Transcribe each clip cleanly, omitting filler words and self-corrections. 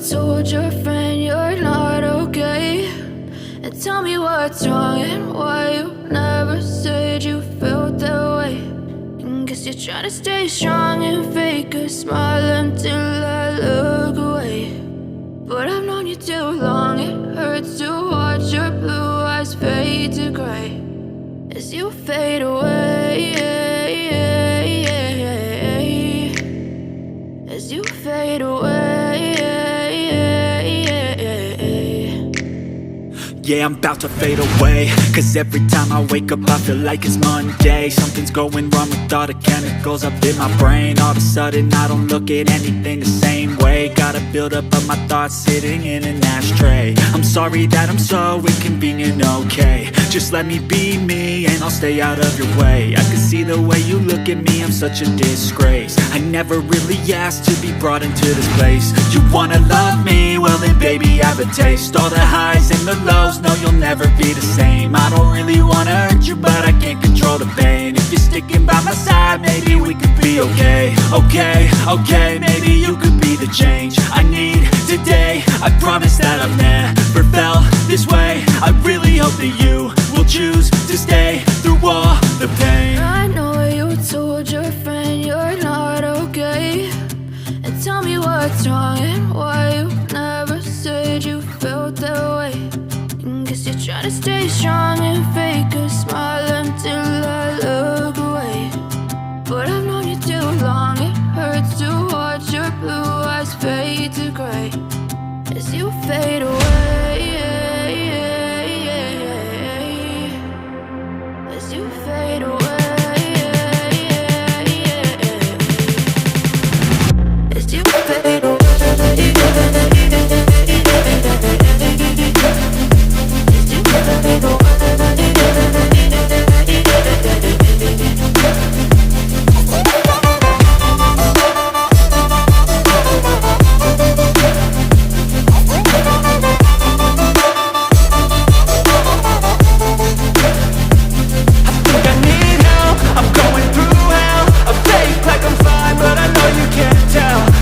told your friend you're not okay? And tell me what's wrong and why you never said you felt that way. And guess you're trying to stay strong and fake a smile until I look away. But I've known you too long, it hurts to watch your blue eyes fade to gray as you fade away, as you fade away. Yeah, I'm about to fade away, cause every time I wake up I feel like it's Monday. Something's going wrong with all the chemicals up in my brain. All of a sudden I don't look at anything the same way. Got a buildup of my thoughts sitting in an ashtray. I'm sorry that I'm so inconvenient, okay? Just let me be me and I'll stay out of your way. I can see the way you look at me, I'm such a disgrace. I never really asked to be brought into this place. You wanna love me? Well then baby I have a taste. All the highs and the lows, no, you'll never be the same. I don't really wanna hurt you, but I can't control the pain. If you're sticking by my side, maybe we could be okay. Okay, maybe you could be the change I need today. I promise that I've never felt this way. I really hope that you will choose to stay through all the pain. I know you told your friend you're not okay. And tell me what's wrong and why you never said you felt that way. Guess you're trying to stay strong and fake a smile until I look away. But I've known you too long, it hurts to watch your blue eyes fade to gray as you fade away, as you fade away, as you fade away.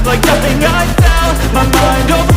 Like nothing I felt, my mind over